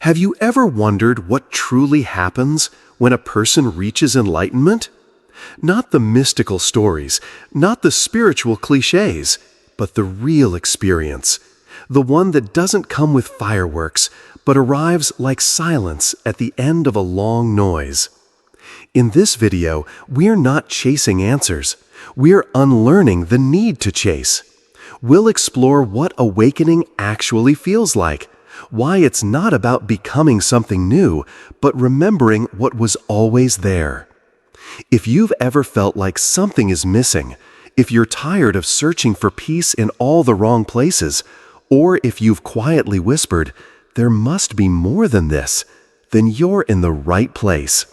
Have you ever wondered what truly happens when a person reaches enlightenment? Not the mystical stories, not the spiritual cliches, but the real experience. The one that doesn't come with fireworks, but arrives like silence at the end of a long noise. In this video, we're not chasing answers. We're unlearning the need to chase. We'll explore what awakening actually feels like, why it's not about becoming something new, but remembering what was always there. If you've ever felt like something is missing, if you're tired of searching for peace in all the wrong places, or if you've quietly whispered, "There must be more than this," then you're in the right place.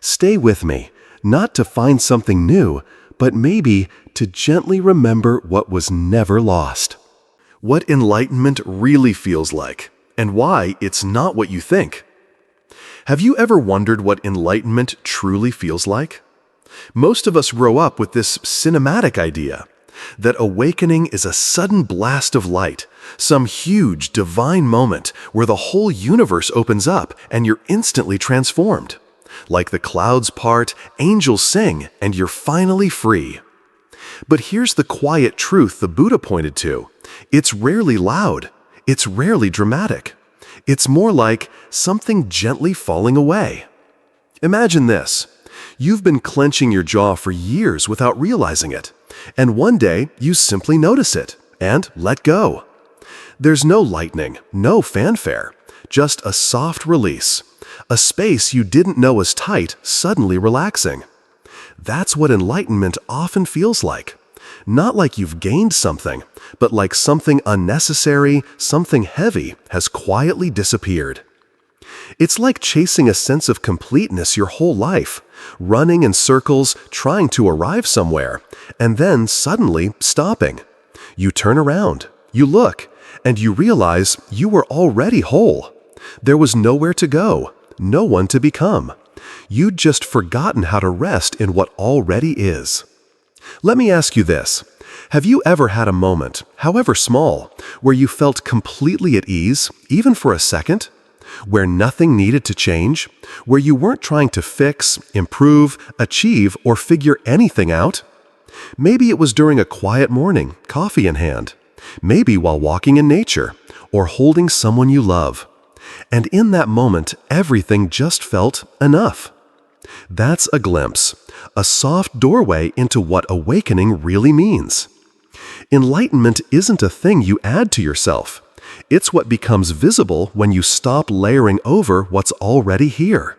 Stay with me, not to find something new, but maybe to gently remember what was never lost. What enlightenment really feels like, and why it's not what you think. Have you ever wondered what enlightenment truly feels like? Most of us grow up with this cinematic idea that awakening is a sudden blast of light, some huge divine moment where the whole universe opens up and you're instantly transformed. Like the clouds part, angels sing, and you're finally free. But here's the quiet truth the Buddha pointed to. It's rarely loud. It's rarely dramatic. It's more like something gently falling away. Imagine this. You've been clenching your jaw for years without realizing it, and one day you simply notice it and let go. There's no lightning, no fanfare, just a soft release, a space you didn't know was tight suddenly relaxing. That's what enlightenment often feels like. Not like you've gained something, but like something unnecessary, something heavy has quietly disappeared. It's like chasing a sense of completeness your whole life, running in circles, trying to arrive somewhere, and then suddenly stopping. You turn around, you look, and you realize you were already whole. There was nowhere to go, no one to become. You'd just forgotten how to rest in what already is. Let me ask you this. Have you ever had a moment, however small, where you felt completely at ease, even for a second? Where nothing needed to change? Where you weren't trying to fix, improve, achieve, or figure anything out? Maybe it was during a quiet morning, coffee in hand. Maybe while walking in nature, or holding someone you love. And in that moment, everything just felt enough. That's a glimpse, a soft doorway into what awakening really means. Enlightenment isn't a thing you add to yourself. It's what becomes visible when you stop layering over what's already here.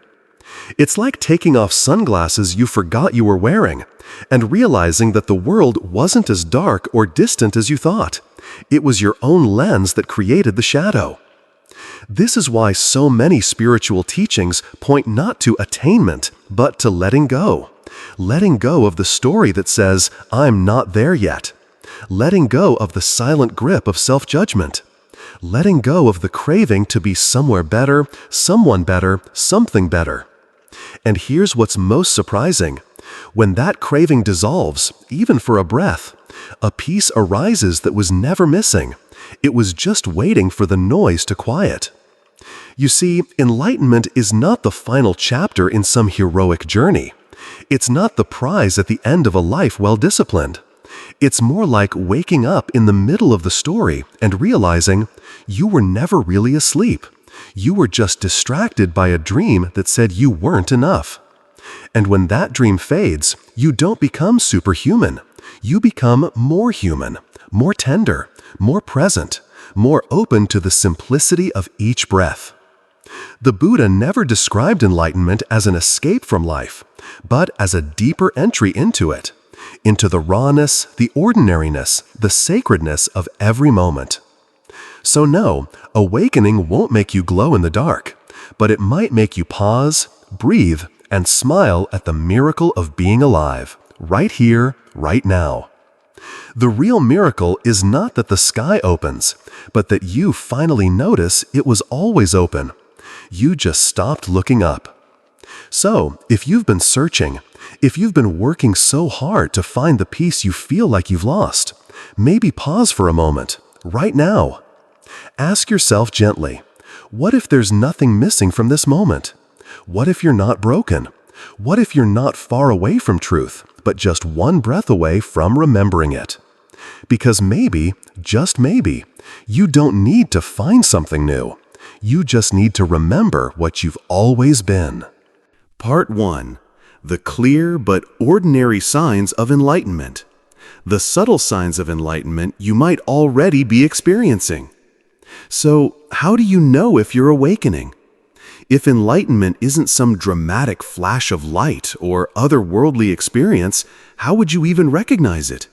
It's like taking off sunglasses you forgot you were wearing and realizing that the world wasn't as dark or distant as you thought. It was your own lens that created the shadow. This is why so many spiritual teachings point not to attainment, but to letting go. Letting go of the story that says, "I'm not there yet." Letting go of the silent grip of self-judgment. Letting go of the craving to be somewhere better, someone better, something better. And here's what's most surprising. When that craving dissolves, even for a breath, a peace arises that was never missing. It was just waiting for the noise to quiet. You see, enlightenment is not the final chapter in some heroic journey. It's not the prize at the end of a life well disciplined. It's more like waking up in the middle of the story and realizing you were never really asleep. You were just distracted by a dream that said you weren't enough. And when that dream fades, you don't become superhuman. You become more human, more tender, more present, more open to the simplicity of each breath. The Buddha never described enlightenment as an escape from life, but as a deeper entry into it, into the rawness, the ordinariness, the sacredness of every moment. So no, awakening won't make you glow in the dark, but it might make you pause, breathe, and smile at the miracle of being alive, right here, right now. The real miracle is not that the sky opens, but that you finally notice it was always open. You just stopped looking up. So, if you've been searching, if you've been working so hard to find the peace you feel like you've lost, maybe pause for a moment, right now. Ask yourself gently, What if there's nothing missing from this moment? What if you're not broken? What if you're not far away from truth, but just one breath away from remembering it? Because maybe, just maybe, you don't need to find something new. You just need to remember what you've always been. Part 1. The clear but ordinary signs of enlightenment. The subtle signs of enlightenment you might already be experiencing. So, how do you know if you're awakening? If enlightenment isn't some dramatic flash of light or otherworldly experience, how would you even recognize it?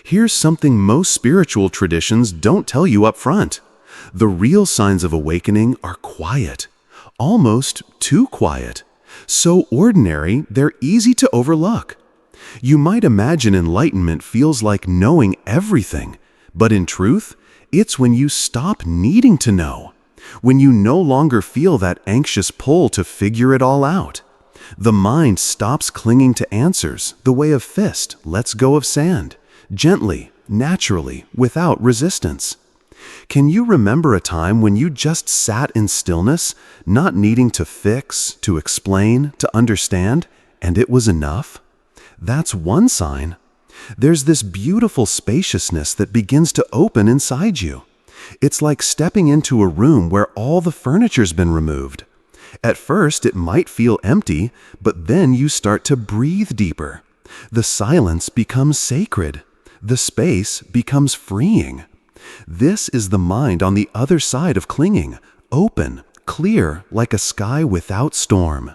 Here's something most spiritual traditions don't tell you up front. The real signs of awakening are quiet, almost too quiet. So ordinary, they're easy to overlook. You might imagine enlightenment feels like knowing everything, but in truth, it's when you stop needing to know, when you no longer feel that anxious pull to figure it all out. The mind stops clinging to answers the way a fist lets go of sand, gently, naturally, without resistance. Can you remember a time when you just sat in stillness, not needing to fix, to explain, to understand, and it was enough? That's one sign. There's this beautiful spaciousness that begins to open inside you. It's like stepping into a room where all the furniture's been removed. At first, it might feel empty, but then you start to breathe deeper. The silence becomes sacred. The space becomes freeing. This is the mind on the other side of clinging, open, clear, like a sky without storm.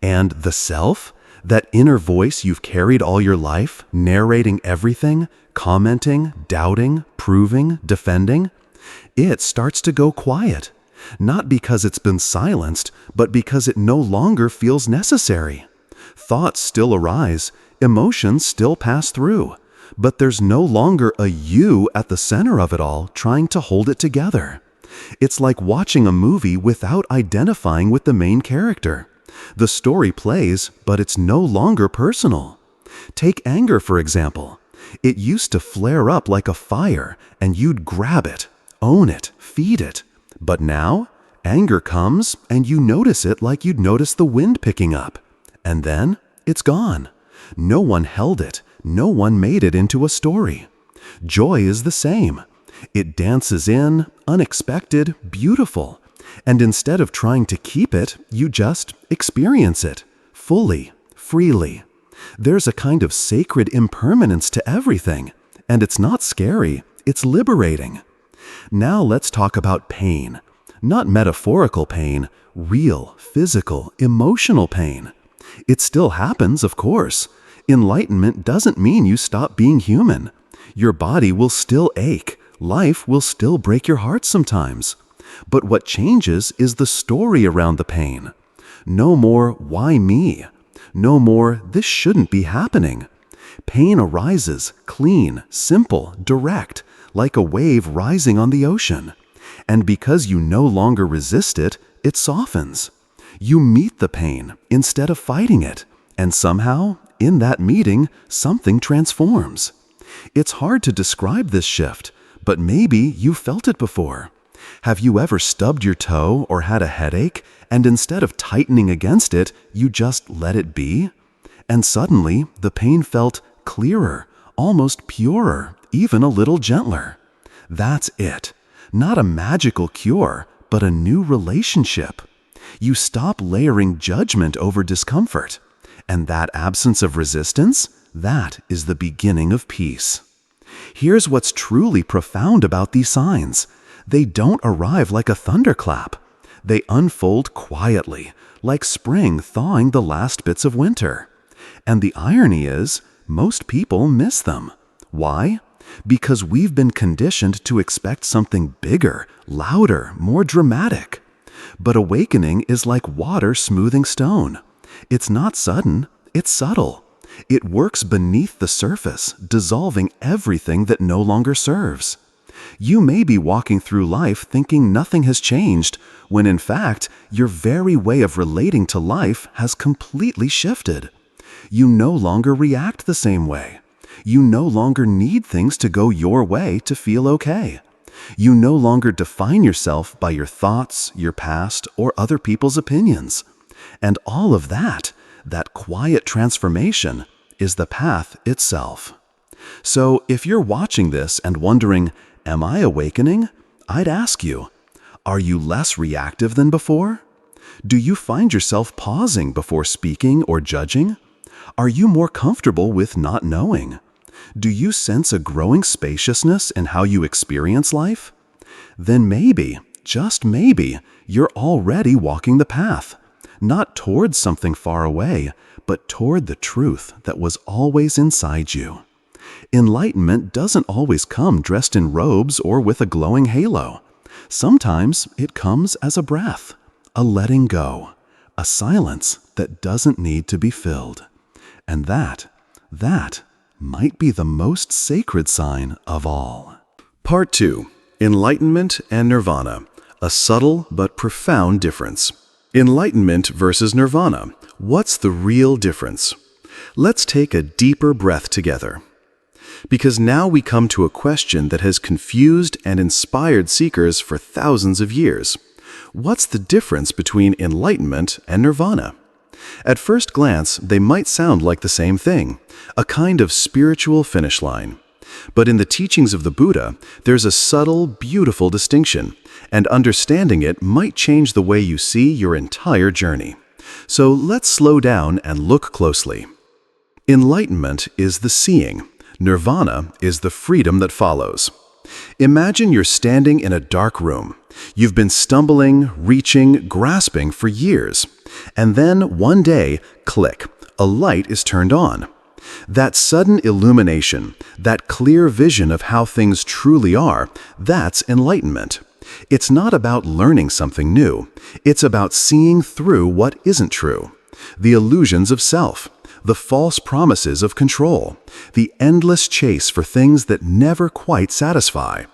And the self, that inner voice you've carried all your life, narrating everything, commenting, doubting, proving, defending, it starts to go quiet, not because it's been silenced, but because it no longer feels necessary. Thoughts still arise, emotions still pass through, but there's no longer a you at the center of it all trying to hold it together. It's like watching a movie without identifying with the main character. The story plays, but it's no longer personal. Take anger, for example. It used to flare up like a fire, and you'd grab it, own it, feed it. But now, anger comes, and you notice it like you'd notice the wind picking up. And then, it's gone. No one held it. No one made it into a story. Joy is the same. It dances in, unexpected, beautiful. And instead of trying to keep it, you just experience it, fully, freely. There's a kind of sacred impermanence to everything, and it's not scary, it's liberating. Now let's talk about pain. Not metaphorical pain, real, physical, emotional pain. It still happens, of course. Enlightenment doesn't mean you stop being human. Your body will still ache. Life will still break your heart sometimes. But what changes is the story around the pain. No more, why me? No more, this shouldn't be happening. Pain arises, clean, simple, direct, like a wave rising on the ocean. And because you no longer resist it, it softens. You meet the pain instead of fighting it. And somehow, in that meeting, something transforms. It's hard to describe this shift, but maybe you felt it before. Have you ever stubbed your toe or had a headache, and instead of tightening against it, you just let it be? And suddenly, the pain felt clearer, almost purer, even a little gentler. That's it. Not a magical cure, but a new relationship. You stop layering judgment over discomfort. And that absence of resistance, that is the beginning of peace. Here's what's truly profound about these signs. They don't arrive like a thunderclap. They unfold quietly, like spring thawing the last bits of winter. And the irony is, most people miss them. Why? Because we've been conditioned to expect something bigger, louder, more dramatic. But awakening is like water smoothing stone. It's not sudden, it's subtle. It works beneath the surface, dissolving everything that no longer serves. You may be walking through life thinking nothing has changed, when in fact, your very way of relating to life has completely shifted. You no longer react the same way. You no longer need things to go your way to feel okay. You no longer define yourself by your thoughts, your past, or other people's opinions. And all of that quiet transformation, is the path itself. So if you're watching this and wondering, am I awakening? I'd ask you, are you less reactive than before? Do you find yourself pausing before speaking or judging? Are you more comfortable with not knowing? Do you sense a growing spaciousness in how you experience life? Then maybe, just maybe, you're already walking the path, not towards something far away, but toward the truth that was always inside you. Enlightenment doesn't always come dressed in robes or with a glowing halo. Sometimes it comes as a breath, a letting go, a silence that doesn't need to be filled. And that might be the most sacred sign of all. Part 2. Enlightenment and Nirvana, a subtle but profound difference. Enlightenment versus Nirvana. What's the real difference? Let's take a deeper breath together. Because now we come to a question that has confused and inspired seekers for thousands of years. What's the difference between enlightenment and nirvana? At first glance, they might sound like the same thing, a kind of spiritual finish line. But in the teachings of the Buddha, there's a subtle, beautiful distinction, and understanding it might change the way you see your entire journey. So let's slow down and look closely. Enlightenment is the seeing. Nirvana is the freedom that follows. Imagine you're standing in a dark room. You've been stumbling, reaching, grasping for years. And then one day, click, a light is turned on. That sudden illumination, that clear vision of how things truly are, that's enlightenment. It's not about learning something new. It's about seeing through what isn't true. The illusions of self, the false promises of control, the endless chase for things that never quite satisfy.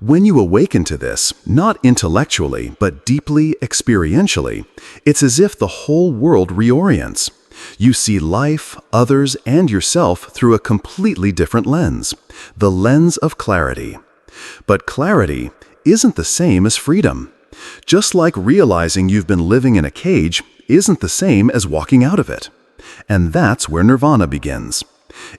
When you awaken to this, not intellectually, but deeply experientially, it's as if the whole world reorients. You see life, others, and yourself through a completely different lens, the lens of clarity. But clarity isn't the same as freedom. Just like realizing you've been living in a cage isn't the same as walking out of it. And that's where nirvana begins.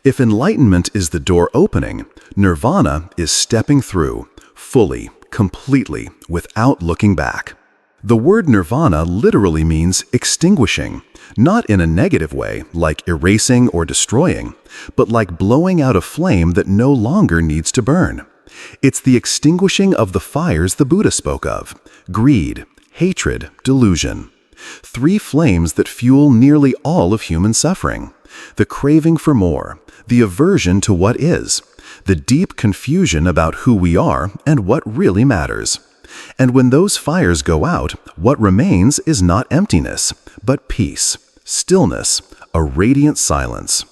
If enlightenment is the door opening, nirvana is stepping through, fully, completely, without looking back. The word nirvana literally means extinguishing, not in a negative way, like erasing or destroying, but like blowing out a flame that no longer needs to burn. It's the extinguishing of the fires the Buddha spoke of: greed, hatred, delusion. 3 flames that fuel nearly all of human suffering: the craving for more, the aversion to what is, the deep confusion about who we are and what really matters. And when those fires go out, what remains is not emptiness, but peace, stillness, a radiant silence.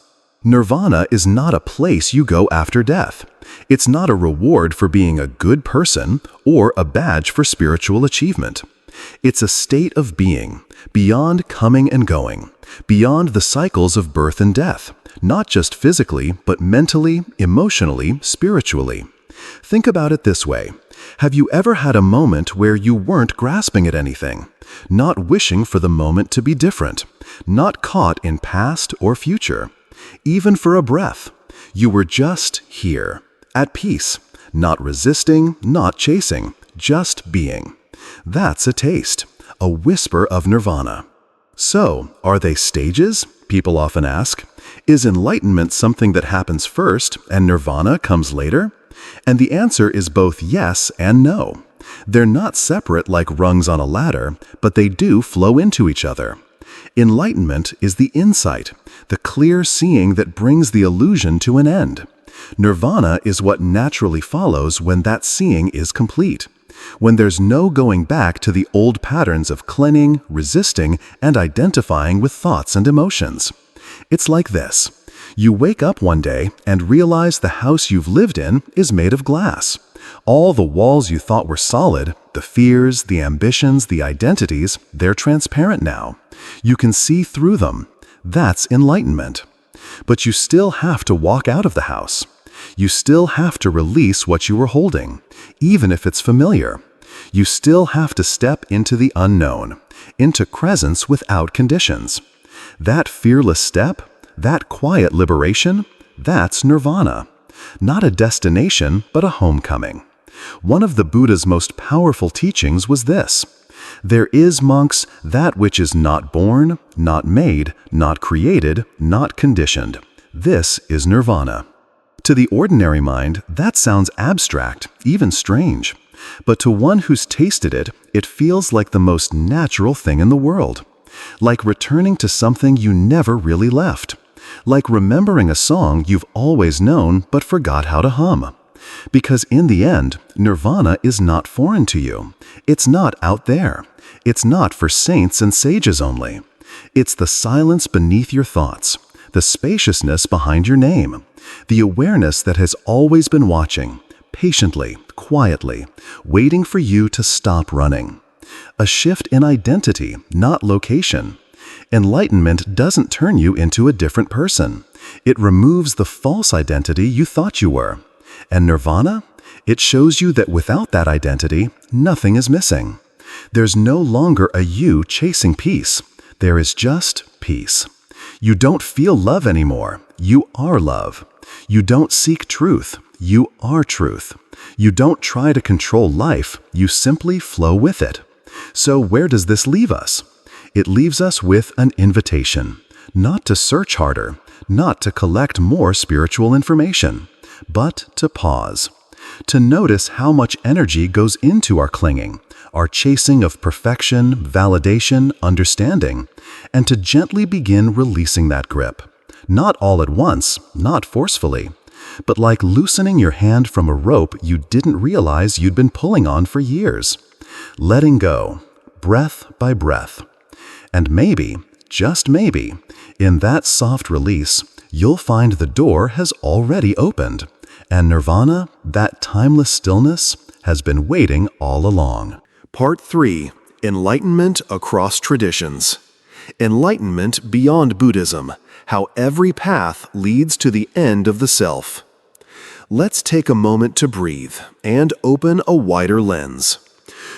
Nirvana is not a place you go after death. It's not a reward for being a good person or a badge for spiritual achievement. It's a state of being, beyond coming and going, beyond the cycles of birth and death, not just physically, but mentally, emotionally, spiritually. Think about it this way. Have you ever had a moment where you weren't grasping at anything, not wishing for the moment to be different, not caught in past or future? Even for a breath, you were just here, at peace, not resisting, not chasing, just being. That's a taste, a whisper of nirvana. So, are they stages? People often ask. Is enlightenment something that happens first and nirvana comes later? And the answer is both yes and no. They're not separate like rungs on a ladder, but they do flow into each other. Enlightenment is the insight, the clear seeing that brings the illusion to an end. Nirvana is what naturally follows when that seeing is complete, when there's no going back to the old patterns of clinging, resisting, and identifying with thoughts and emotions. It's like this. You wake up one day and realize the house you've lived in is made of glass. All the walls you thought were solid, the fears, the ambitions, the identities, they're transparent now. You can see through them. That's enlightenment. But you still have to walk out of the house. You still have to release what you were holding, even if it's familiar. You still have to step into the unknown, into presence without conditions. That fearless step, that quiet liberation, that's Nirvana. Not a destination, but a homecoming. One of the Buddha's most powerful teachings was this: there is, monks, that which is not born, not made, not created, not conditioned. This is Nirvana. To the ordinary mind, that sounds abstract, even strange. But to one who's tasted it, it feels like the most natural thing in the world. Like returning to something you never really left. Like remembering a song you've always known but forgot how to hum. Because in the end, Nirvana is not foreign to you. It's not out there. It's not for saints and sages only. It's the silence beneath your thoughts, the spaciousness behind your name, the awareness that has always been watching, patiently, quietly, waiting for you to stop running. A shift in identity, not location. Enlightenment doesn't turn you into a different person. It removes the false identity you thought you were. And Nirvana? It shows you that without that identity, nothing is missing. There's no longer a you chasing peace. There is just peace. You don't feel love anymore. You are love. You don't seek truth. You are truth. You don't try to control life. You simply flow with it. So where does this leave us? It leaves us with an invitation, not to search harder, not to collect more spiritual information, but to pause, to notice how much energy goes into our clinging, our chasing of perfection, validation, understanding, and to gently begin releasing that grip. Not all at once, not forcefully, but like loosening your hand from a rope you didn't realize you'd been pulling on for years. Letting go, breath by breath. And maybe, just maybe, in that soft release, you'll find the door has already opened, and Nirvana, that timeless stillness, has been waiting all along. Part 3. Enlightenment Across Traditions. Enlightenment Beyond Buddhism. How every path leads to the end of the self. Let's take a moment to breathe and open a wider lens.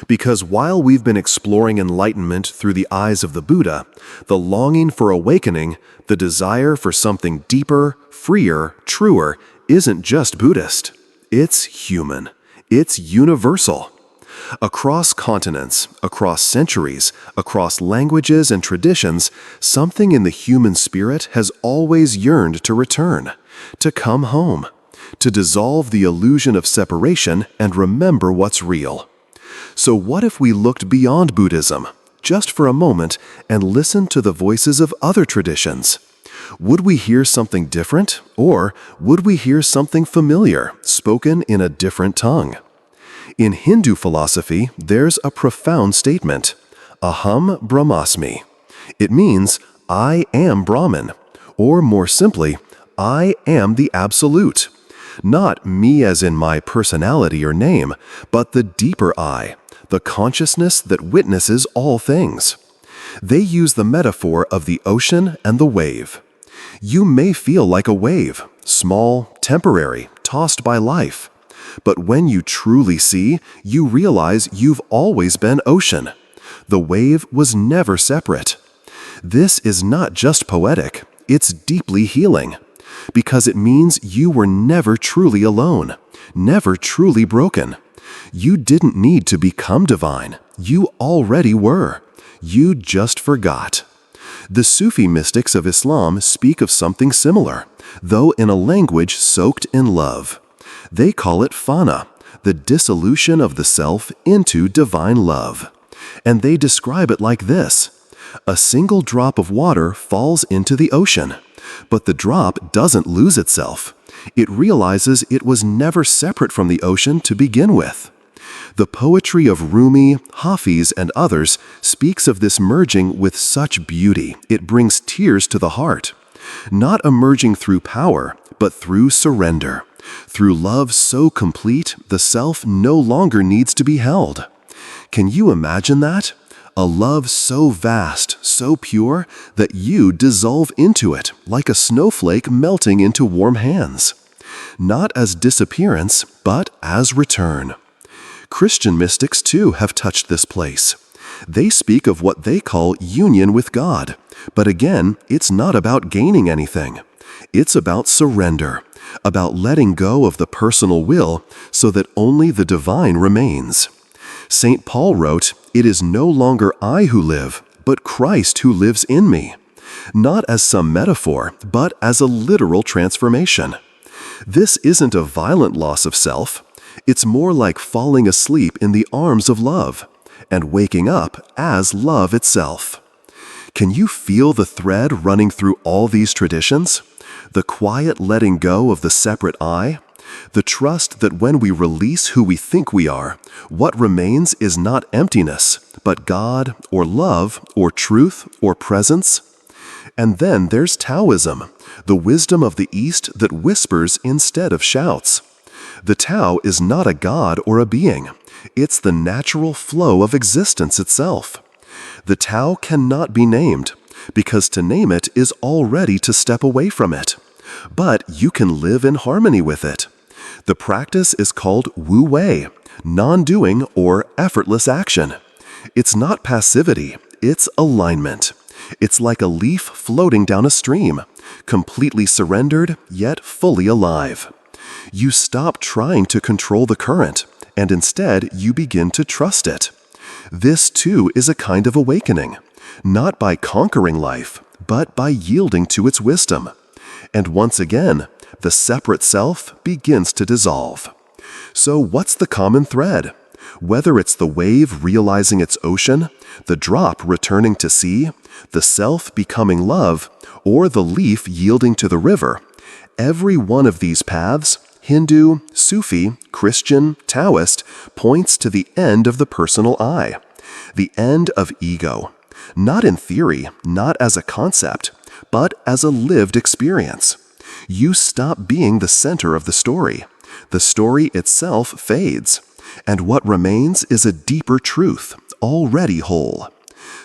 Because while we've been exploring enlightenment through the eyes of the Buddha, the longing for awakening, the desire for something deeper, freer, truer, isn't just Buddhist. It's human. It's universal. Across continents, across centuries, across languages and traditions, something in the human spirit has always yearned to return, to come home, to dissolve the illusion of separation and remember what's real. So what if we looked beyond Buddhism, just for a moment, and listened to the voices of other traditions? Would we hear something different, or would we hear something familiar, spoken in a different tongue? In Hindu philosophy, there's a profound statement, Aham Brahmasmi. It means, I am Brahman, or more simply, I am the Absolute. Not me as in my personality or name, but the deeper I, the consciousness that witnesses all things. They use the metaphor of the ocean and the wave. You may feel like a wave, small, temporary, tossed by life. But when you truly see, you realize you've always been ocean. The wave was never separate. This is not just poetic, it's deeply healing. Because it means you were never truly alone, never truly broken. You didn't need to become divine. You already were. You just forgot. The Sufi mystics of Islam speak of something similar, though in a language soaked in love. They call it fana, the dissolution of the self into divine love. And they describe it like this: a single drop of water falls into the ocean, but the drop doesn't lose itself. It realizes it was never separate from the ocean to begin with. The poetry of Rumi, Hafiz, and others speaks of this merging with such beauty it brings tears to the heart. Not emerging through power, but through surrender. Through love so complete, the self no longer needs to be held. Can you imagine that? A love so vast, so pure, that you dissolve into it like a snowflake melting into warm hands. Not as disappearance, but as return. Christian mystics, too, have touched this place. They speak of what they call union with God, but again, it's not about gaining anything. It's about surrender, about letting go of the personal will so that only the divine remains. St. Paul wrote, "It is no longer I who live, but Christ who lives in me." Not as some metaphor, but as a literal transformation. This isn't a violent loss of self. It's more like falling asleep in the arms of love and waking up as love itself. Can you feel the thread running through all these traditions? The quiet letting go of the separate I? The trust that when we release who we think we are, what remains is not emptiness, but God or love or truth or presence? And then there's Taoism, the wisdom of the East that whispers instead of shouts. The Tao is not a god or a being. It's the natural flow of existence itself. The Tao cannot be named, because to name it is already to step away from it. But you can live in harmony with it. The practice is called Wu Wei, non-doing or effortless action. It's not passivity, it's alignment. It's like a leaf floating down a stream, completely surrendered yet fully alive. You stop trying to control the current, and instead you begin to trust it. This too is a kind of awakening, not by conquering life, but by yielding to its wisdom. And once again, the separate self begins to dissolve. So what's the common thread? Whether it's the wave realizing its ocean, the drop returning to sea, the self becoming love, or the leaf yielding to the river, every one of these paths, Hindu, Sufi, Christian, Taoist, points to the end of the personal I, the end of ego, not in theory, not as a concept, but as a lived experience. You stop being the center of the story. The story itself fades, and what remains is a deeper truth, already whole.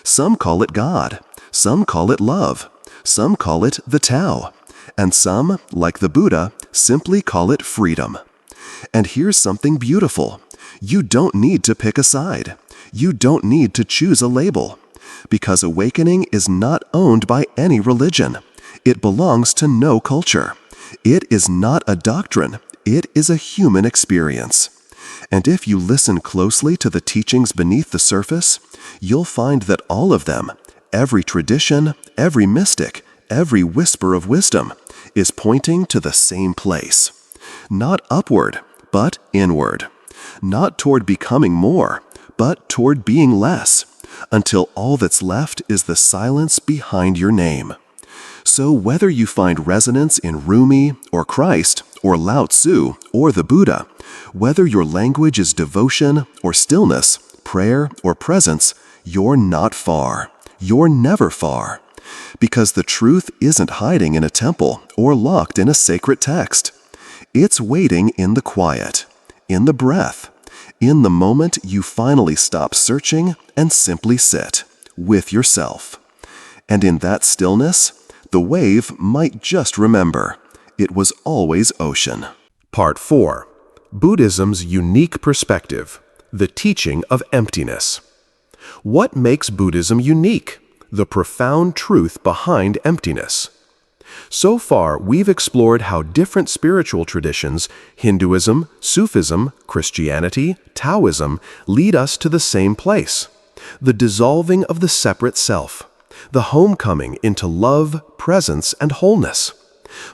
Some call it God, some call it love, some call it the Tao, and some, like the Buddha, simply call it freedom. And here's something beautiful. You don't need to pick a side. You don't need to choose a label. Because awakening is not owned by any religion. It belongs to no culture. It is not a doctrine. It is a human experience. And if you listen closely to the teachings beneath the surface, you'll find that all of them, every tradition, every mystic, every whisper of wisdom, is pointing to the same place. Not upward, but inward. Not toward becoming more, but toward being less, until all that's left is the silence behind your name. So whether you find resonance in Rumi or Christ or Lao Tzu or the Buddha, whether your language is devotion or stillness, prayer or presence, you're not far. You're never far. Because the truth isn't hiding in a temple or locked in a sacred text. It's waiting in the quiet, in the breath, in the moment you finally stop searching and simply sit with yourself. And in that stillness, the wave might just remember, it was always ocean. Part 4. Buddhism's unique perspective, the teaching of emptiness. What makes Buddhism unique? The profound truth behind emptiness. So far, we've explored how different spiritual traditions, Hinduism, Sufism, Christianity, Taoism, lead us to the same place, the dissolving of the separate self, the homecoming into love, presence, and wholeness.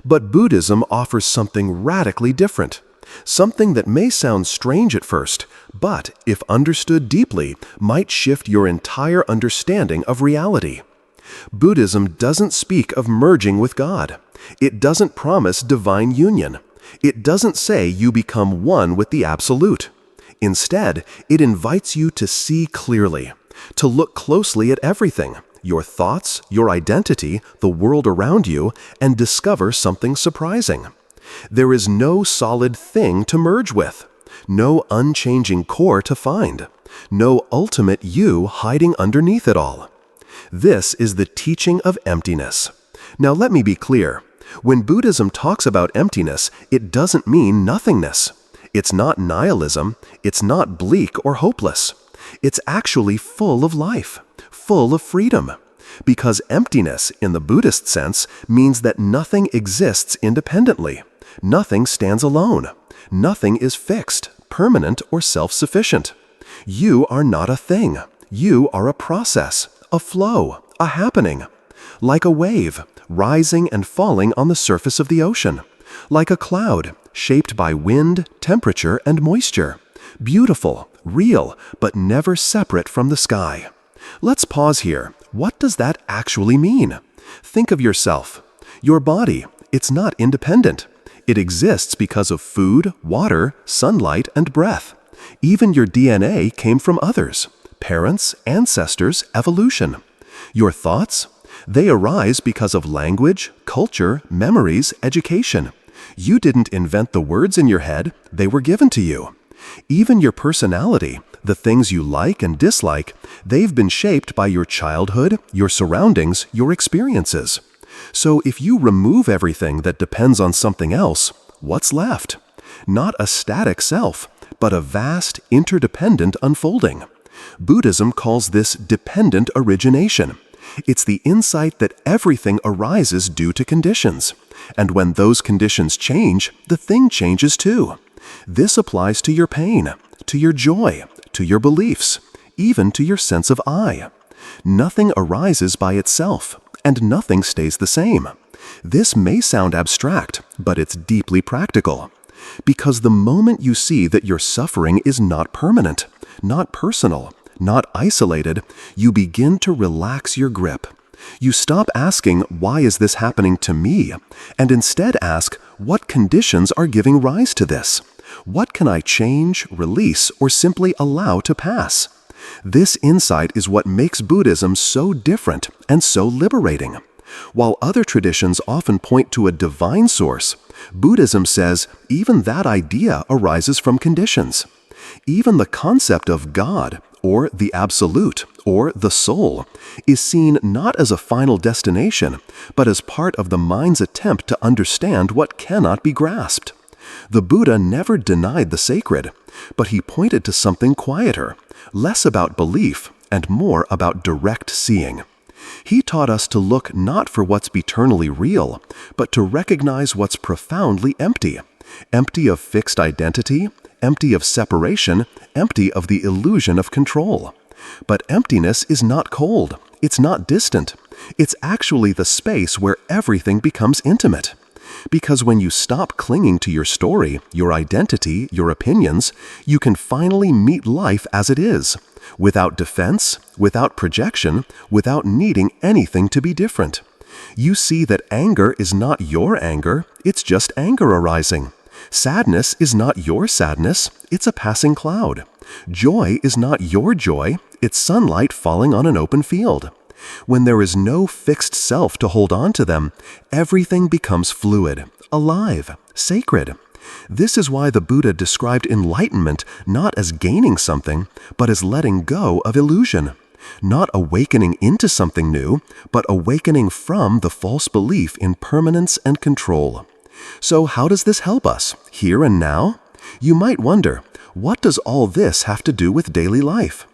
But Buddhism offers something radically different, something that may sound strange at first, but if understood deeply, might shift your entire understanding of reality. Buddhism doesn't speak of merging with God. It doesn't promise divine union. It doesn't say you become one with the Absolute. Instead, it invites you to see clearly, to look closely at everything, your thoughts, your identity, the world around you, and discover something surprising. There is no solid thing to merge with, no unchanging core to find, no ultimate you hiding underneath it all. This is the teaching of emptiness. Now let me be clear. When Buddhism talks about emptiness, it doesn't mean nothingness. It's not nihilism, it's not bleak or hopeless. It's actually full of life, full of freedom. Because emptiness, in the Buddhist sense, means that nothing exists independently. Nothing stands alone. Nothing is fixed, permanent, or self-sufficient. You are not a thing. You are a process, a flow, a happening. Like a wave, rising and falling on the surface of the ocean. Like a cloud, shaped by wind, temperature, and moisture. Beautiful, real, but never separate from the sky. Let's pause here. What does that actually mean? Think of yourself. Your body, it's not independent. It exists because of food, water, sunlight, and breath. Even your DNA came from others. Parents, ancestors, evolution. Your thoughts? They arise because of language, culture, memories, education. You didn't invent the words in your head, they were given to you. Even your personality, the things you like and dislike, they've been shaped by your childhood, your surroundings, your experiences. So if you remove everything that depends on something else, what's left? Not a static self, but a vast, interdependent unfolding. Buddhism calls this dependent origination. It's the insight that everything arises due to conditions. And when those conditions change, the thing changes too. This applies to your pain, to your joy, to your beliefs, even to your sense of I. Nothing arises by itself, and nothing stays the same. This may sound abstract, but it's deeply practical. Because the moment you see that your suffering is not permanent, not personal, not isolated, you begin to relax your grip. You stop asking, why is this happening to me? And instead ask, what conditions are giving rise to this? What can I change, release, or simply allow to pass? This insight is what makes Buddhism so different and so liberating. While other traditions often point to a divine source, Buddhism says even that idea arises from conditions. Even the concept of God, or the Absolute, or the Soul, is seen not as a final destination, but as part of the mind's attempt to understand what cannot be grasped. The Buddha never denied the sacred, but he pointed to something quieter, less about belief and more about direct seeing. He taught us to look not for what's eternally real, but to recognize what's profoundly empty. Empty of fixed identity, empty of separation, empty of the illusion of control. But emptiness is not cold, it's not distant. It's actually the space where everything becomes intimate. Because when you stop clinging to your story, your identity, your opinions, you can finally meet life as it is, without defense, without projection, without needing anything to be different. You see that anger is not your anger, it's just anger arising. Sadness is not your sadness, it's a passing cloud. Joy is not your joy, it's sunlight falling on an open field. When there is no fixed self to hold on to them, everything becomes fluid, alive, sacred. This is why the Buddha described enlightenment not as gaining something, but as letting go of illusion. Not awakening into something new, but awakening from the false belief in permanence and control. So how does this help us, here and now? You might wonder, what does all this have to do with daily life?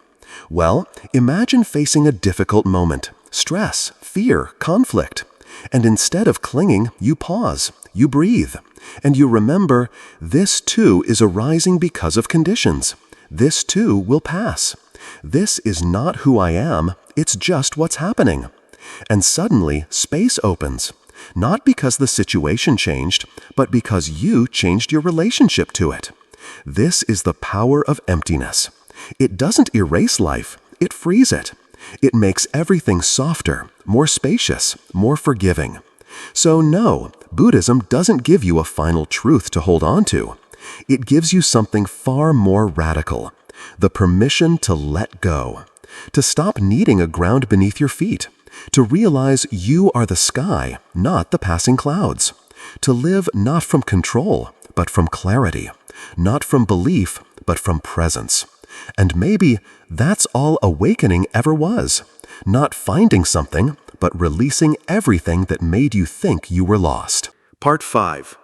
Well, imagine facing a difficult moment, stress, fear, conflict. And instead of clinging, you pause, you breathe, and you remember, this too is arising because of conditions. This too will pass. This is not who I am, it's just what's happening. And suddenly, space opens. Not because the situation changed, but because you changed your relationship to it. This is the power of emptiness. It doesn't erase life, it frees it. It makes everything softer, more spacious, more forgiving. So no, Buddhism doesn't give you a final truth to hold on to. It gives you something far more radical, the permission to let go, to stop needing a ground beneath your feet, to realize you are the sky, not the passing clouds, to live not from control, but from clarity, not from belief, but from presence. And maybe that's all awakening ever was, not finding something, but releasing everything that made you think you were lost. Part 5.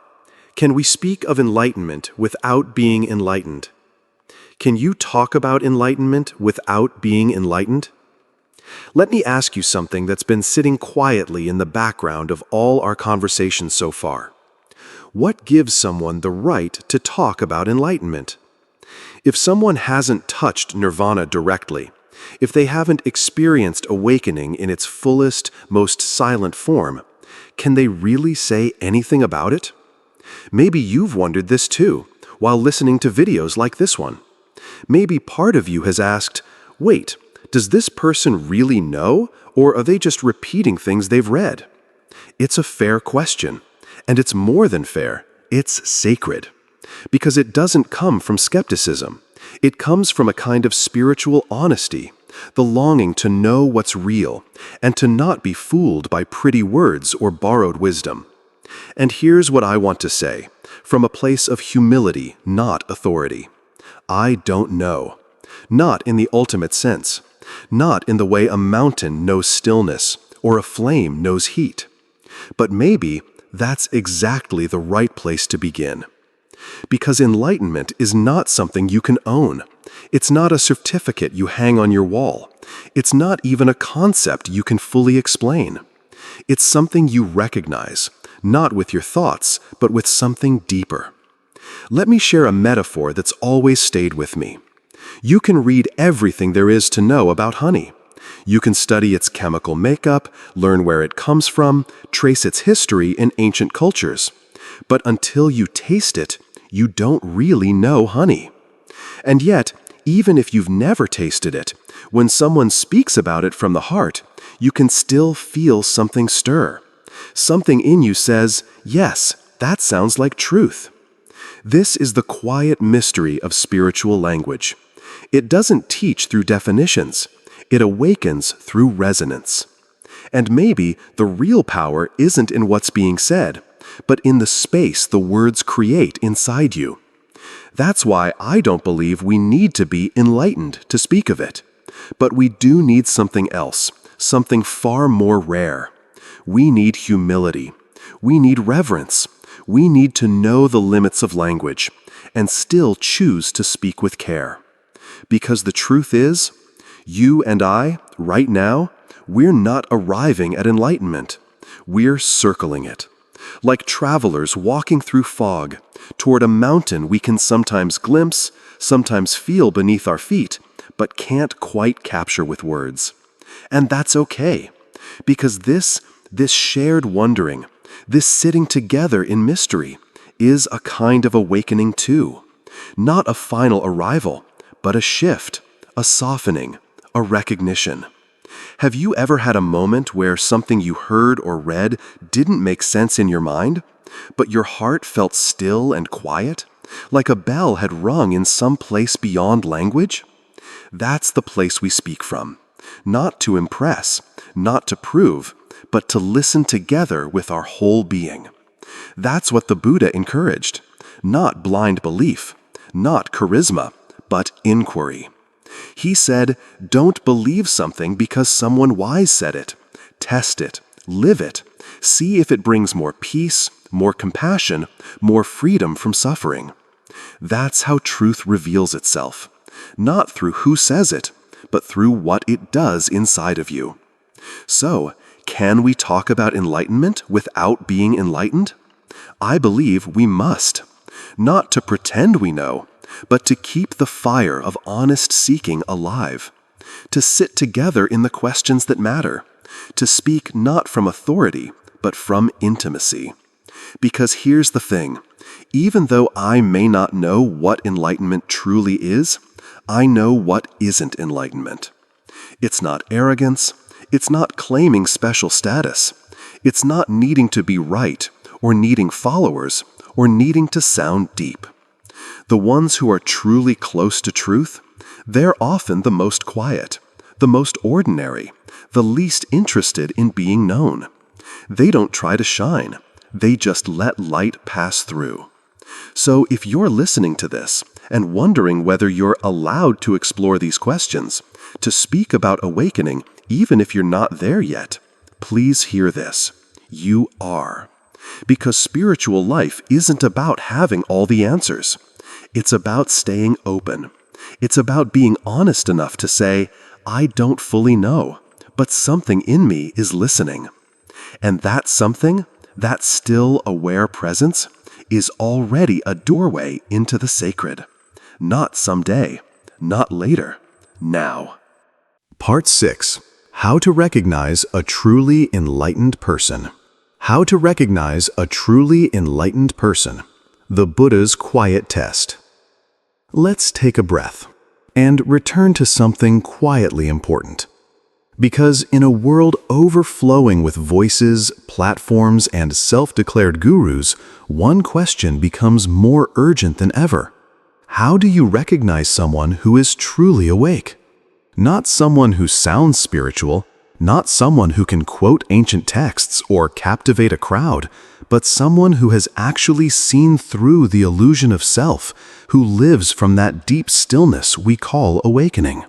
Can we speak of enlightenment without being enlightened? Can you talk about enlightenment without being enlightened? Let me ask you something that's been sitting quietly in the background of all our conversations so far. What gives someone the right to talk about enlightenment? If someone hasn't touched Nirvana directly, if they haven't experienced awakening in its fullest, most silent form, can they really say anything about it? Maybe you've wondered this too, while listening to videos like this one. Maybe part of you has asked, wait, does this person really know, or are they just repeating things they've read? It's a fair question, and it's more than fair, it's sacred. Because it doesn't come from skepticism. It comes from a kind of spiritual honesty, the longing to know what's real, and to not be fooled by pretty words or borrowed wisdom. And here's what I want to say, from a place of humility, not authority. I don't know. Not in the ultimate sense. Not in the way a mountain knows stillness, or a flame knows heat. But maybe that's exactly the right place to begin. Because enlightenment is not something you can own. It's not a certificate you hang on your wall. It's not even a concept you can fully explain. It's something you recognize, not with your thoughts, but with something deeper. Let me share a metaphor that's always stayed with me. You can read everything there is to know about honey. You can study its chemical makeup, learn where it comes from, trace its history in ancient cultures. But until you taste it, you don't really know honey. And yet, even if you've never tasted it, when someone speaks about it from the heart, you can still feel something stir. Something in you says, yes, that sounds like truth. This is the quiet mystery of spiritual language. It doesn't teach through definitions. It awakens through resonance. And maybe the real power isn't in what's being said, but in the space the words create inside you. That's why I don't believe we need to be enlightened to speak of it. But we do need something else, something far more rare. We need humility. We need reverence. We need to know the limits of language and still choose to speak with care. Because the truth is, you and I, right now, we're not arriving at enlightenment. We're circling it. Like travelers walking through fog, toward a mountain we can sometimes glimpse, sometimes feel beneath our feet, but can't quite capture with words. And that's okay, because this shared wondering, this sitting together in mystery, is a kind of awakening too. Not a final arrival, but a shift, a softening, a recognition. Have you ever had a moment where something you heard or read didn't make sense in your mind, but your heart felt still and quiet, like a bell had rung in some place beyond language? That's the place we speak from, not to impress, not to prove, but to listen together with our whole being. That's what the Buddha encouraged, not blind belief, not charisma, but inquiry. He said, don't believe something because someone wise said it. Test it, live it, see if it brings more peace, more compassion, more freedom from suffering. That's how truth reveals itself, not through who says it, but through what it does inside of you. So, can we talk about enlightenment without being enlightened? I believe we must. Not to pretend we know, but to keep the fire of honest seeking alive. To sit together in the questions that matter. To speak not from authority, but from intimacy. Because here's the thing, even though I may not know what enlightenment truly is, I know what isn't enlightenment. It's not arrogance. It's not claiming special status. It's not needing to be right, or needing followers, or needing to sound deep. The ones who are truly close to truth, they're often the most quiet, the most ordinary, the least interested in being known. They don't try to shine. They just let light pass through. So if you're listening to this and wondering whether you're allowed to explore these questions, to speak about awakening even if you're not there yet, Please hear this. You are. Because spiritual life isn't about having all the answers. It's about staying open. It's about being honest enough to say, I don't fully know, but something in me is listening. And that something, that still aware presence, is already a doorway into the sacred. Not someday, not later, now. Part 6. How to recognize a truly enlightened person. How to recognize a truly enlightened person. The Buddha's quiet test. Let's take a breath and return to something quietly important. Because in a world overflowing with voices, platforms, and self-declared gurus, one question becomes more urgent than ever. How do you recognize someone who is truly awake? Not someone who sounds spiritual, not someone who can quote ancient texts or captivate a crowd, but someone who has actually seen through the illusion of self, who lives from that deep stillness we call awakening.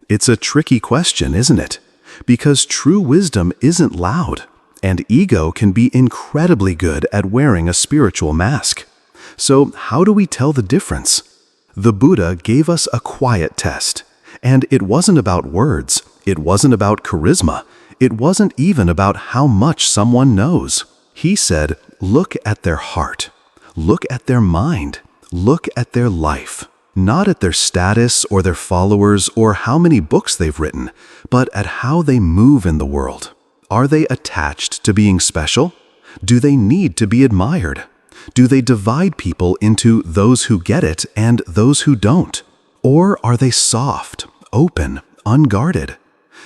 It's a tricky question, isn't it? Because true wisdom isn't loud, and ego can be incredibly good at wearing a spiritual mask. So how do we tell the difference? The Buddha gave us a quiet test, and it wasn't about words, it wasn't about charisma, it wasn't even about how much someone knows. He said, look at their heart, look at their mind, look at their life. Not at their status or their followers or how many books they've written, but at how they move in the world. Are they attached to being special? Do they need to be admired? Do they divide people into those who get it and those who don't? Or are they soft, open, unguarded?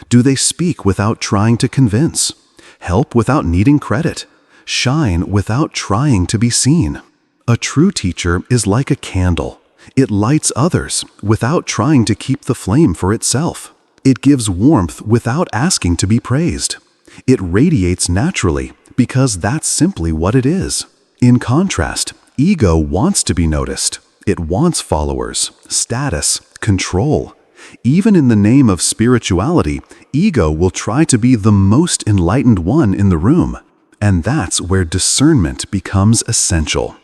Do they speak without trying to convince? Help without needing credit? Shine without trying to be seen? A true teacher is like a candle. It lights others without trying to keep the flame for itself. It gives warmth without asking to be praised. It radiates naturally because that's simply what it is. In contrast, ego wants to be noticed. It wants followers, status, control. Even in the name of spirituality, ego will try to be the most enlightened one in the room. And that's where discernment becomes essential.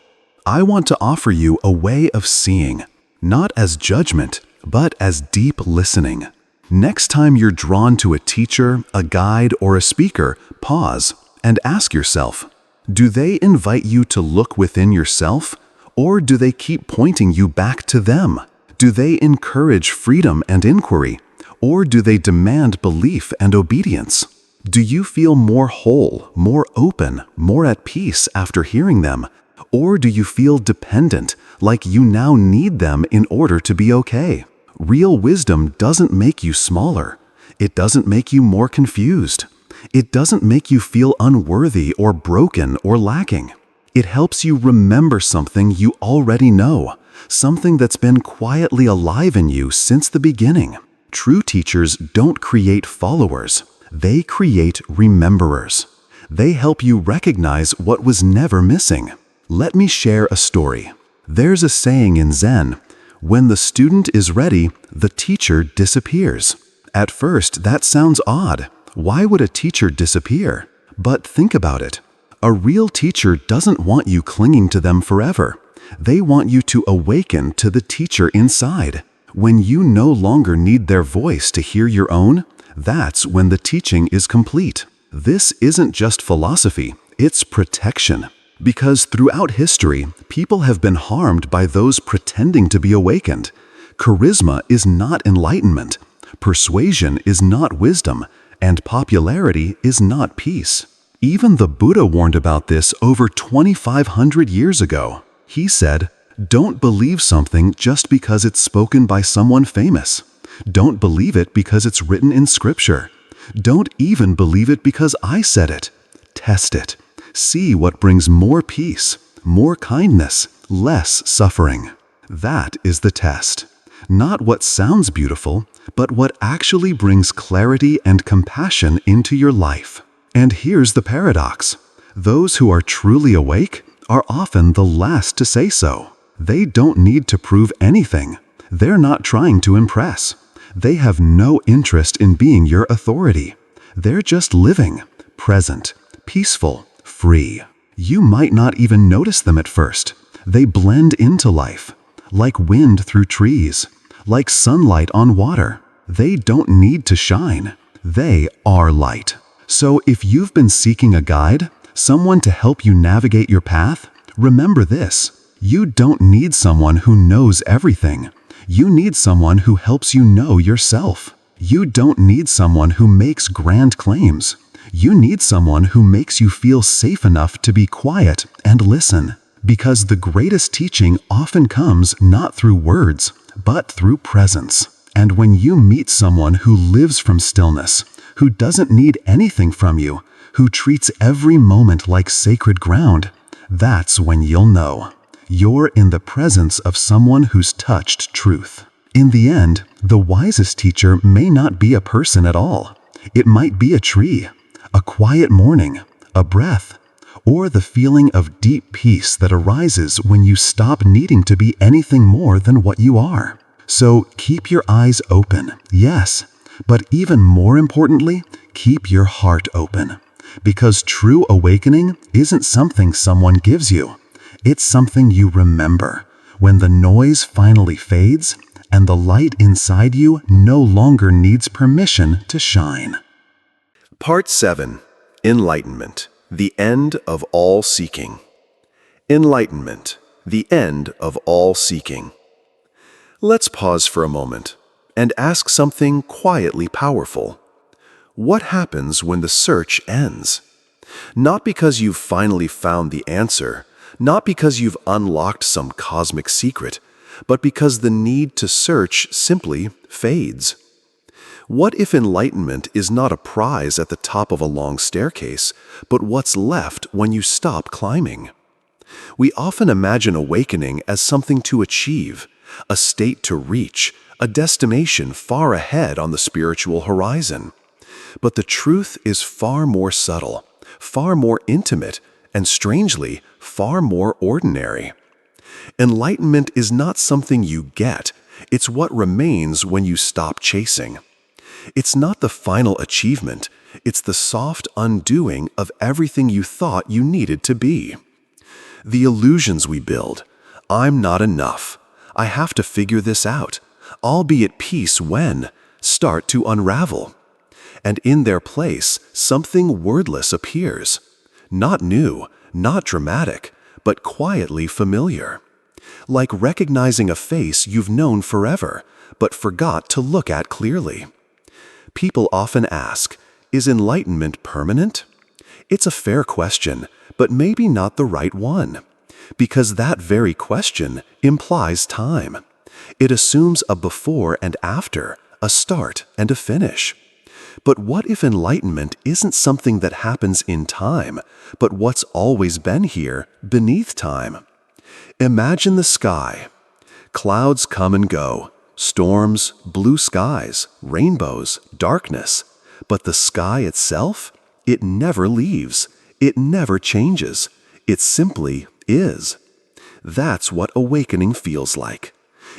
I want to offer you a way of seeing, not as judgment, but as deep listening. Next time you're drawn to a teacher, a guide, or a speaker, pause and ask yourself, do they invite you to look within yourself, or do they keep pointing you back to them? Do they encourage freedom and inquiry, or do they demand belief and obedience? Do you feel more whole, more open, more at peace after hearing them? Or do you feel dependent, like you now need them in order to be okay? Real wisdom doesn't make you smaller. It doesn't make you more confused. It doesn't make you feel unworthy or broken or lacking. It helps you remember something you already know, something that's been quietly alive in you since the beginning. True teachers don't create followers. They create rememberers. They help you recognize what was never missing. Let me share a story. There's a saying in Zen, when the student is ready, the teacher disappears. At first, that sounds odd. Why would a teacher disappear? But think about it. A real teacher doesn't want you clinging to them forever. They want you to awaken to the teacher inside. When you no longer need their voice to hear your own, that's when the teaching is complete. This isn't just philosophy, it's protection. Because throughout history, people have been harmed by those pretending to be awakened. Charisma is not enlightenment. Persuasion is not wisdom. And popularity is not peace. Even the Buddha warned about this over 2,500 years ago. He said, don't believe something just because it's spoken by someone famous. Don't believe it because it's written in scripture. Don't even believe it because I said it. Test it. See what brings more peace, more kindness, less suffering. That is the test. Not what sounds beautiful, but what actually brings clarity and compassion into your life. And here's the paradox. Those who are truly awake are often the last to say so. They don't need to prove anything. They're not trying to impress. They have no interest in being your authority. They're just living, present, peaceful, free. You might not even notice them at first. They blend into life, like wind through trees, like sunlight on water. They don't need to shine. They are light. So if you've been seeking a guide, someone to help you navigate your path, remember this. You don't need someone who knows everything. You need someone who helps you know yourself. You don't need someone who makes grand claims. You need someone who makes you feel safe enough to be quiet and listen. Because the greatest teaching often comes not through words, but through presence. And when you meet someone who lives from stillness, who doesn't need anything from you, who treats every moment like sacred ground, that's when you'll know. You're in the presence of someone who's touched truth. In the end, the wisest teacher may not be a person at all. It might be a tree, a quiet morning, a breath, or the feeling of deep peace that arises when you stop needing to be anything more than what you are. So keep your eyes open, yes, but even more importantly, keep your heart open. Because true awakening isn't something someone gives you. It's something you remember when the noise finally fades and the light inside you no longer needs permission to shine. Part 7. Enlightenment, the end of all seeking. Enlightenment, the end of all seeking. Let's pause for a moment and ask something quietly powerful. What happens when the search ends? Not because you've finally found the answer, not because you've unlocked some cosmic secret, but because the need to search simply fades. What if enlightenment is not a prize at the top of a long staircase, but what's left when you stop climbing? We often imagine awakening as something to achieve, a state to reach, a destination far ahead on the spiritual horizon. But the truth is far more subtle, far more intimate, and strangely, far more ordinary. Enlightenment is not something you get, it's what remains when you stop chasing. It's not the final achievement, it's the soft undoing of everything you thought you needed to be. The illusions we build, I'm not enough, I have to figure this out, I'll be at peace when, start to unravel. And in their place, something wordless appears. Not new, not dramatic, but quietly familiar. Like recognizing a face you've known forever, but forgot to look at clearly. People often ask, is enlightenment permanent? It's a fair question, but maybe not the right one. Because that very question implies time. It assumes a before and after, a start and a finish. But what if enlightenment isn't something that happens in time, but what's always been here beneath time? Imagine the sky. Clouds come and go, storms, blue skies, rainbows, darkness. But the sky itself, it never leaves, it never changes, it simply is. That's what awakening feels like.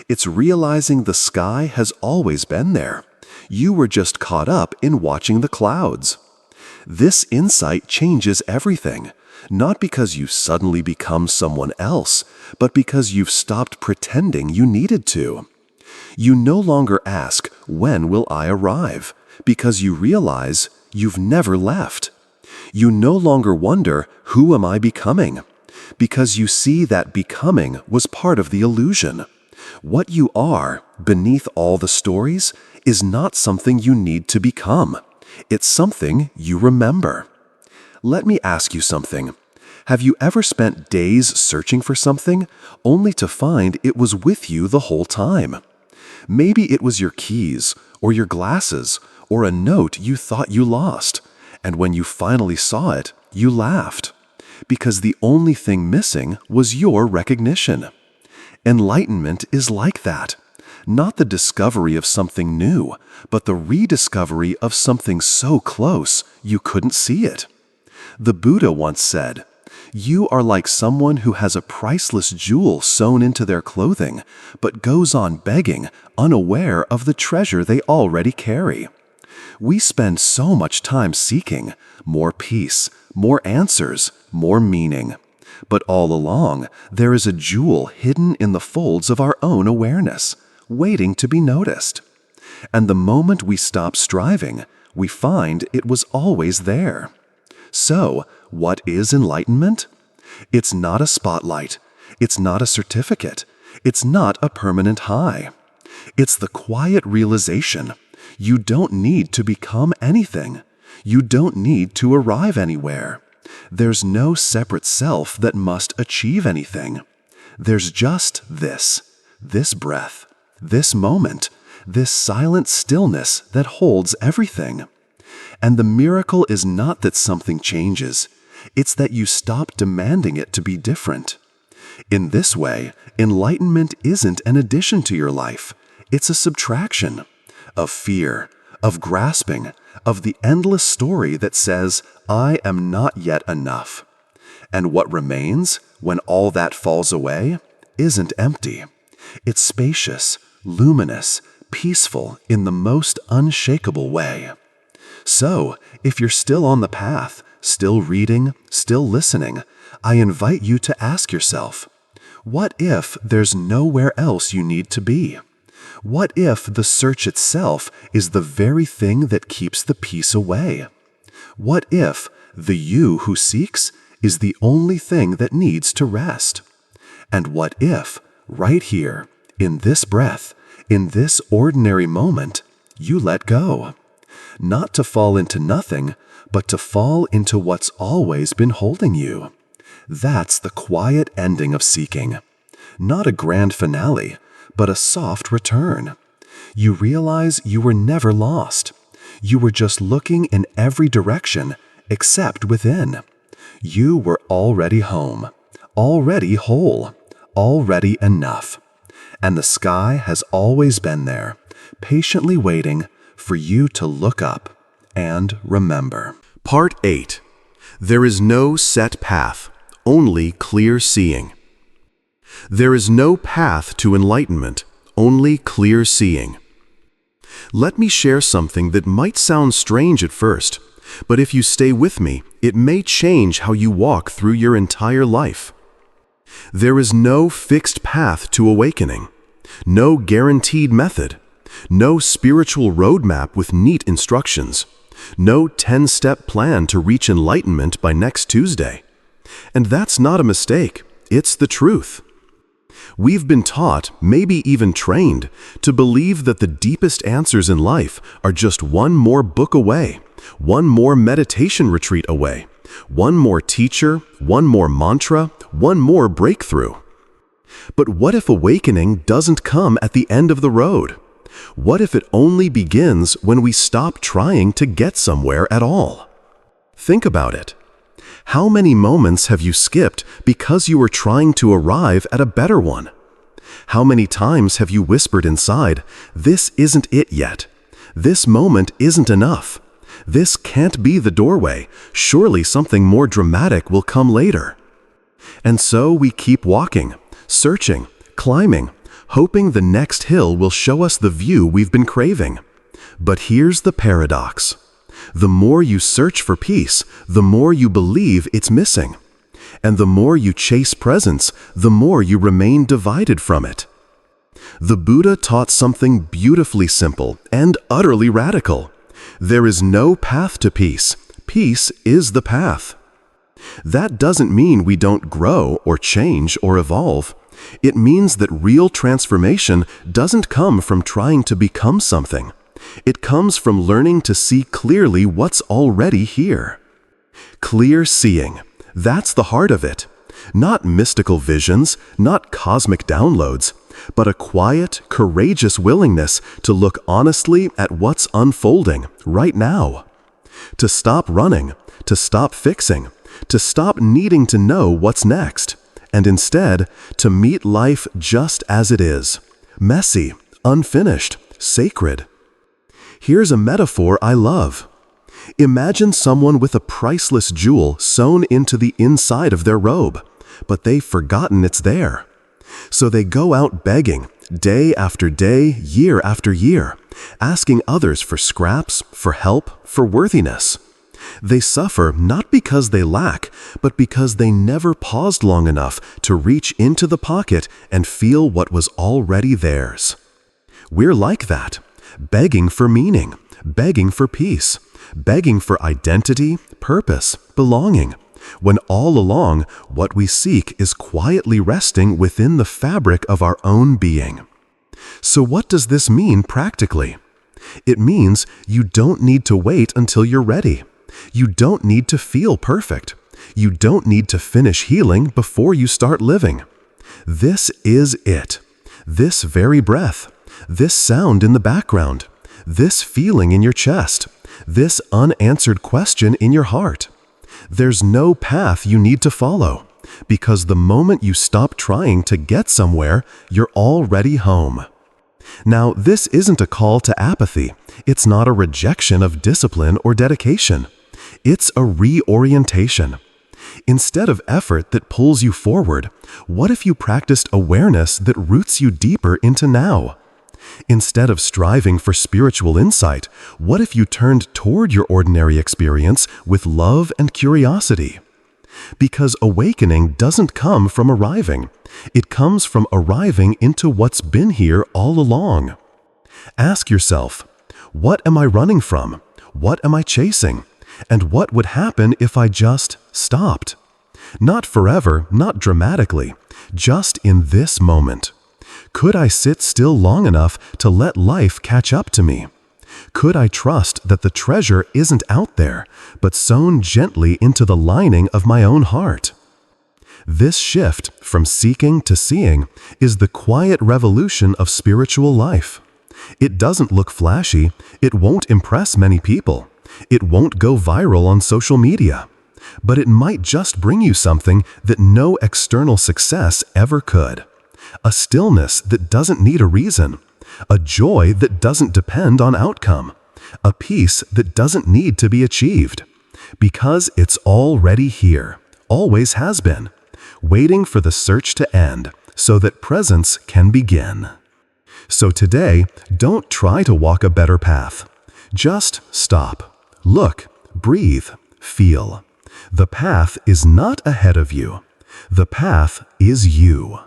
It's realizing the sky has always been there. You were just caught up in watching the clouds. This insight changes everything, not because you suddenly become someone else, but because you've stopped pretending you needed to. You no longer ask, when will I arrive? Because you realize you've never left. You no longer wonder, who am I becoming? Because you see that becoming was part of the illusion. What you are, beneath all the stories, is not something you need to become. It's something you remember. Let me ask you something. Have you ever spent days searching for something, only to find it was with you the whole time? Maybe it was your keys, or your glasses, or a note you thought you lost, and when you finally saw it, you laughed. Because the only thing missing was your recognition. Enlightenment is like that. Not the discovery of something new, but the rediscovery of something so close you couldn't see it. The Buddha once said, "You are like someone who has a priceless jewel sewn into their clothing, but goes on begging, unaware of the treasure they already carry." We spend so much time seeking more peace, more answers, more meaning. But all along, there is a jewel hidden in the folds of our own awareness, waiting to be noticed. And the moment we stop striving, we find it was always there. So, what is enlightenment? It's not a spotlight. It's not a certificate. It's not a permanent high. It's the quiet realization. You don't need to become anything. You don't need to arrive anywhere. There's no separate self that must achieve anything. There's just this breath, this moment, this silent stillness that holds everything. And the miracle is not that something changes. It's that you stop demanding it to be different. In this way, enlightenment isn't an addition to your life. It's a subtraction of fear, of grasping, of the endless story that says, I am not yet enough. And what remains, when all that falls away, isn't empty. It's spacious, luminous, peaceful in the most unshakable way. So, if you're still on the path, still reading, still listening, I invite you to ask yourself, what if there's nowhere else you need to be? What if the search itself is the very thing that keeps the peace away? What if the you who seeks is the only thing that needs to rest? And what if, right here, in this breath, in this ordinary moment, you let go? Not to fall into nothing, but to fall into what's always been holding you. That's the quiet ending of seeking. Not a grand finale, but a soft return. You realize you were never lost. You were just looking in every direction except within. You were already home, already whole, already enough. And the sky has always been there, patiently waiting for you to look up and remember. Part 8. There is no set path, only clear seeing. There is no path to enlightenment, only clear seeing. Let me share something that might sound strange at first, but if you stay with me, it may change how you walk through your entire life. There is no fixed path to awakening, no guaranteed method, no spiritual roadmap with neat instructions, no 10-step plan to reach enlightenment by next Tuesday. And that's not a mistake, it's the truth. We've been taught, maybe even trained, to believe that the deepest answers in life are just one more book away, one more meditation retreat away, one more teacher, one more mantra, one more breakthrough. But what if awakening doesn't come at the end of the road? What if it only begins when we stop trying to get somewhere at all? Think about it. How many moments have you skipped because you were trying to arrive at a better one? How many times have you whispered inside, this isn't it yet. This moment isn't enough. This can't be the doorway. Surely something more dramatic will come later. And so we keep walking, searching, climbing, hoping the next hill will show us the view we've been craving. But here's the paradox. The more you search for peace, the more you believe it's missing. And the more you chase presence, the more you remain divided from it. The Buddha taught something beautifully simple and utterly radical. There is no path to peace. Peace is the path. That doesn't mean we don't grow or change or evolve. It means that real transformation doesn't come from trying to become something. It comes from learning to see clearly what's already here. Clear seeing, that's the heart of it. Not mystical visions, not cosmic downloads, but a quiet, courageous willingness to look honestly at what's unfolding right now. To stop running, to stop fixing, to stop needing to know what's next, and instead to meet life just as it is, messy, unfinished, sacred. Here's a metaphor I love. Imagine someone with a priceless jewel sewn into the inside of their robe, but they've forgotten it's there. So they go out begging, day after day, year after year, asking others for scraps, for help, for worthiness. They suffer not because they lack, but because they never paused long enough to reach into the pocket and feel what was already theirs. We're like that, begging for meaning, begging for peace, begging for identity, purpose, belonging, when all along what we seek is quietly resting within the fabric of our own being. So what does this mean practically? It means you don't need to wait until you're ready. You don't need to feel perfect. You don't need to finish healing before you start living. This is it. This very breath, this sound in the background, this feeling in your chest, this unanswered question in your heart. There's no path you need to follow, because the moment you stop trying to get somewhere, you're already home. Now, this isn't a call to apathy. It's not a rejection of discipline or dedication. It's a reorientation. Instead of effort that pulls you forward, what if you practiced awareness that roots you deeper into now? Instead of striving for spiritual insight, what if you turned toward your ordinary experience with love and curiosity? Because awakening doesn't come from arriving. It comes from arriving into what's been here all along. Ask yourself, what am I running from? What am I chasing? And what would happen if I just stopped? Not forever, not dramatically, just in this moment. Could I sit still long enough to let life catch up to me? Could I trust that the treasure isn't out there, but sewn gently into the lining of my own heart? This shift from seeking to seeing is the quiet revolution of spiritual life. It doesn't look flashy. It won't impress many people. It won't go viral on social media. But it might just bring you something that no external success ever could. A stillness that doesn't need a reason. A joy that doesn't depend on outcome. A peace that doesn't need to be achieved. Because it's already here. Always has been. Waiting for the search to end so that presence can begin. So today, don't try to walk a better path. Just stop. Look, breathe, feel. The path is not ahead of you. The path is you.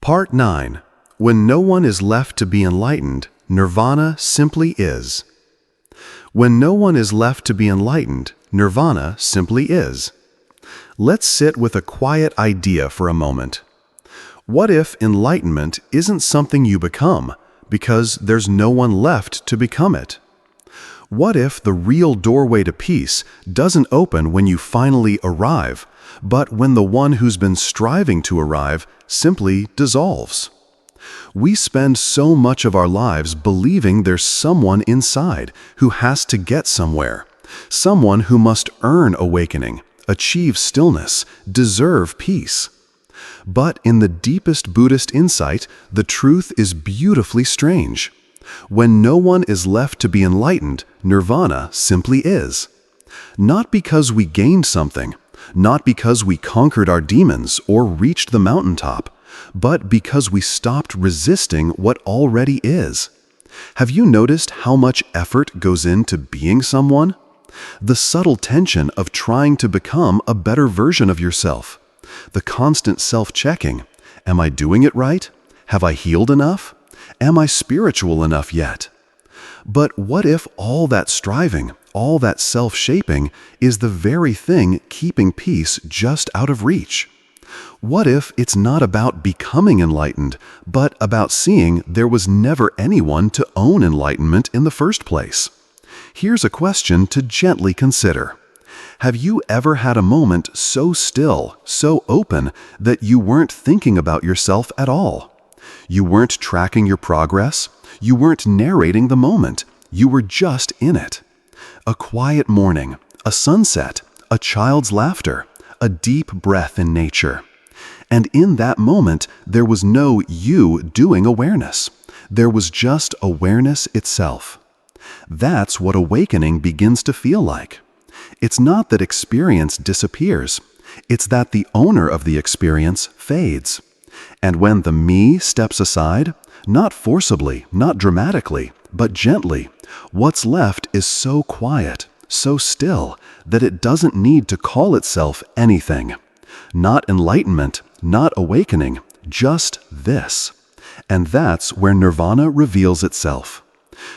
Part 9. When no one is left to be enlightened, Nirvana simply is. When no one is left to be enlightened, Nirvana simply is. Let's sit with a quiet idea for a moment. What if enlightenment isn't something you become because there's no one left to become it? What if the real doorway to peace doesn't open when you finally arrive, but when the one who's been striving to arrive simply dissolves? We spend so much of our lives believing there's someone inside who has to get somewhere, someone who must earn awakening, achieve stillness, deserve peace. But in the deepest Buddhist insight, the truth is beautifully strange. When no one is left to be enlightened, Nirvana simply is. Not because we gained something, not because we conquered our demons or reached the mountaintop, but because we stopped resisting what already is. Have you noticed how much effort goes into being someone? The subtle tension of trying to become a better version of yourself. The constant self-checking. Am I doing it right? Have I healed enough? Am I spiritual enough yet? But what if all that striving, all that self-shaping is the very thing keeping peace just out of reach? What if it's not about becoming enlightened, but about seeing there was never anyone to own enlightenment in the first place? Here's a question to gently consider. Have you ever had a moment so still, so open, that you weren't thinking about yourself at all? You weren't tracking your progress. You weren't narrating the moment. You were just in it. A quiet morning, a sunset, a child's laughter, a deep breath in nature. And in that moment, there was no you doing awareness. There was just awareness itself. That's what awakening begins to feel like. It's not that experience disappears. It's that the owner of the experience fades. And when the me steps aside, not forcibly, not dramatically, but gently, what's left is so quiet, so still, that it doesn't need to call itself anything. Not enlightenment, not awakening, just this. And that's where Nirvana reveals itself.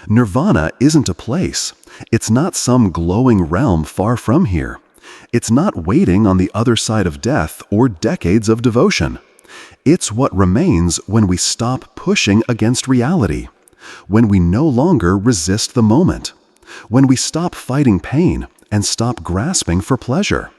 Nirvana isn't a place. It's not some glowing realm far from here. It's not waiting on the other side of death or decades of devotion. It's what remains when we stop pushing against reality, when we no longer resist the moment, when we stop fighting pain and stop grasping for pleasure,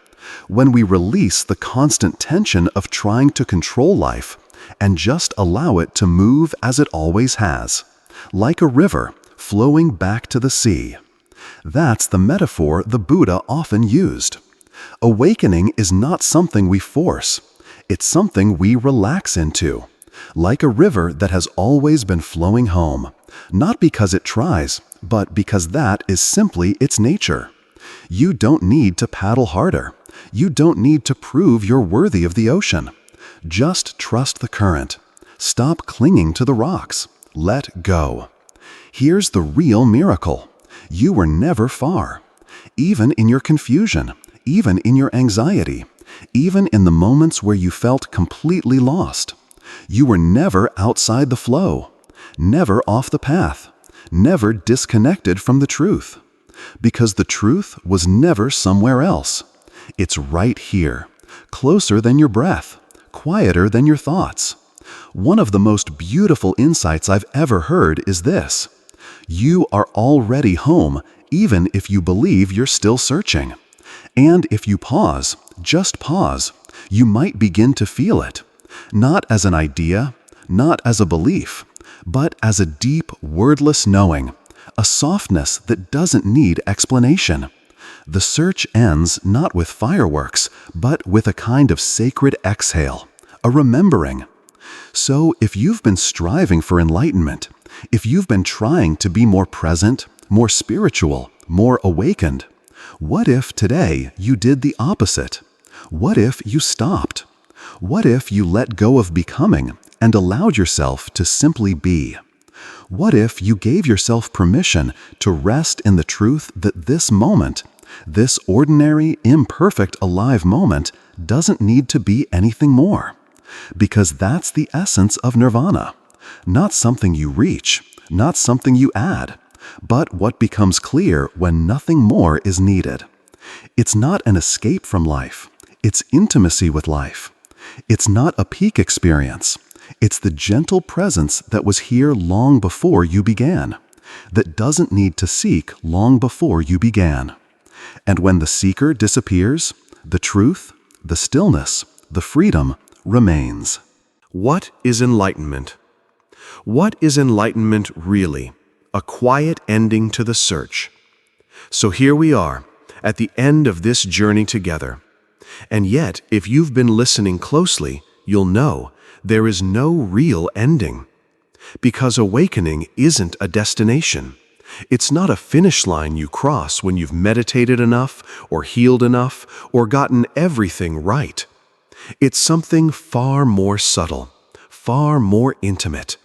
when we release the constant tension of trying to control life and just allow it to move as it always has, like a river flowing back to the sea. That's the metaphor the Buddha often used. Awakening is not something we force. It's something we relax into, like a river that has always been flowing home, not because it tries, but because that is simply its nature. You don't need to paddle harder. You don't need to prove you're worthy of the ocean. Just trust the current. Stop clinging to the rocks. Let go. Here's the real miracle. You were never far. Even in your confusion, even in your anxiety, even in the moments where you felt completely lost. You were never outside the flow, never off the path, never disconnected from the truth. Because the truth was never somewhere else. It's right here, closer than your breath, quieter than your thoughts. One of the most beautiful insights I've ever heard is this: you are already home, even if you believe you're still searching. And if you pause, just pause, you might begin to feel it. Not as an idea, not as a belief, but as a deep, wordless knowing, a softness that doesn't need explanation. The search ends not with fireworks, but with a kind of sacred exhale, a remembering. So if you've been striving for enlightenment, if you've been trying to be more present, more spiritual, more awakened, what if today you did the opposite? What if you stopped? What if you let go of becoming and allowed yourself to simply be? What if you gave yourself permission to rest in the truth that this moment, this ordinary, imperfect, alive moment, doesn't need to be anything more? Because that's the essence of nirvana. Not something you reach, not something you add, but what becomes clear when nothing more is needed. It's not an escape from life. It's intimacy with life. It's not a peak experience. It's the gentle presence that was here long before you began, that doesn't need to seek long before you began. And when the seeker disappears, the truth, the stillness, the freedom remains. What is enlightenment? What is enlightenment really? A quiet ending to the search. So here we are, at the end of this journey together. And yet, if you've been listening closely, you'll know there is no real ending. Because awakening isn't a destination. It's not a finish line you cross when you've meditated enough, or healed enough, or gotten everything right. It's something far more subtle, far more intimate.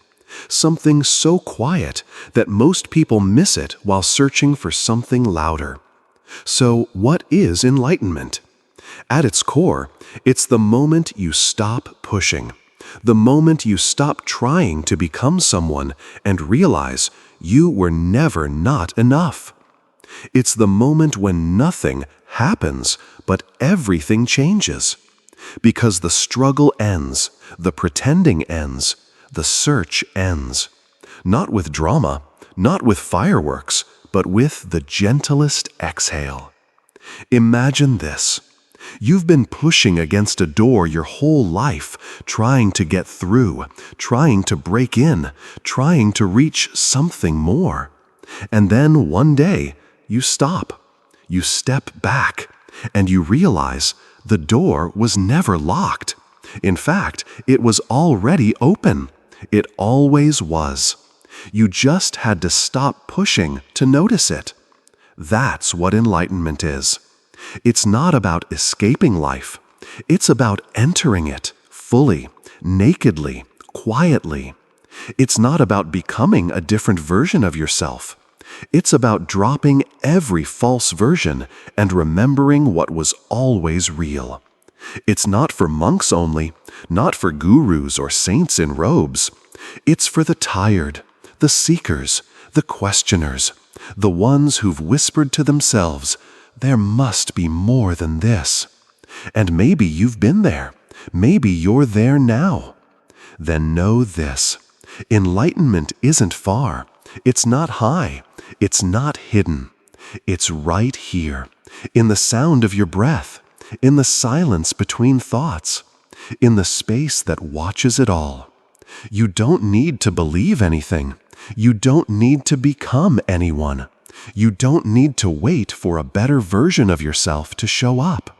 Something so quiet that most people miss it while searching for something louder. So what is enlightenment? At its core, it's the moment you stop pushing, the moment you stop trying to become someone and realize you were never not enough. It's the moment when nothing happens, but everything changes. Because the struggle ends, the pretending ends, the search ends. Not with drama, not with fireworks, but with the gentlest exhale. Imagine this. You've been pushing against a door your whole life, trying to get through, trying to break in, trying to reach something more. And then one day, you stop. You step back, and you realize the door was never locked. In fact, it was already open. It always was. You just had to stop pushing to notice it. That's what enlightenment is. It's not about escaping life. It's about entering it fully, nakedly, quietly. It's not about becoming a different version of yourself. It's about dropping every false version and remembering what was always real. It's not for monks only, not for gurus or saints in robes. It's for the tired, the seekers, the questioners, the ones who've whispered to themselves, "There must be more than this." And maybe you've been there. Maybe you're there now. Then know this: enlightenment isn't far. It's not high. It's not hidden. It's right here, in the sound of your breath, in the silence between thoughts, in the space that watches it all. You don't need to believe anything. You don't need to become anyone. You don't need to wait for a better version of yourself to show up.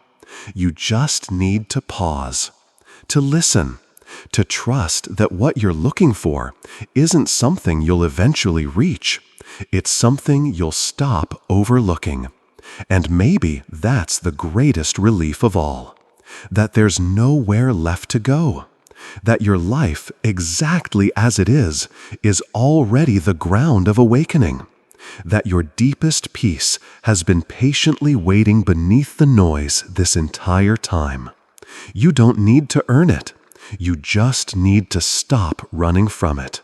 You just need to pause, to listen, to trust that what you're looking for isn't something you'll eventually reach. It's something you'll stop overlooking. And maybe that's the greatest relief of all, that there's nowhere left to go, that your life, exactly as it is already the ground of awakening, that your deepest peace has been patiently waiting beneath the noise this entire time. You don't need to earn it. You just need to stop running from it.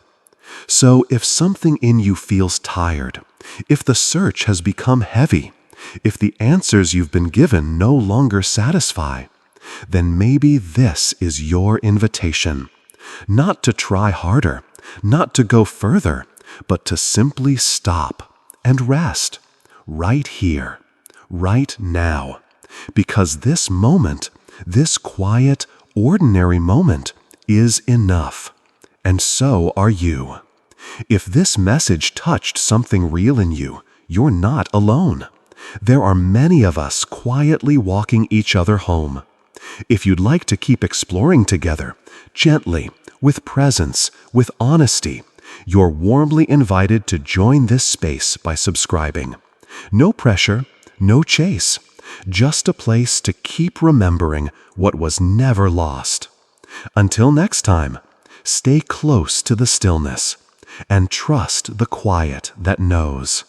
So if something in you feels tired, if the search has become heavy, if the answers you've been given no longer satisfy, then maybe this is your invitation. Not to try harder, not to go further, but to simply stop and rest, right here, right now. Because this moment, this quiet, ordinary moment, is enough. And so are you. If this message touched something real in you, you're not alone. There are many of us quietly walking each other home. If you'd like to keep exploring together, gently, with presence, with honesty, you're warmly invited to join this space by subscribing. No pressure, no chase, just a place to keep remembering what was never lost. Until next time, stay close to the stillness and trust the quiet that knows.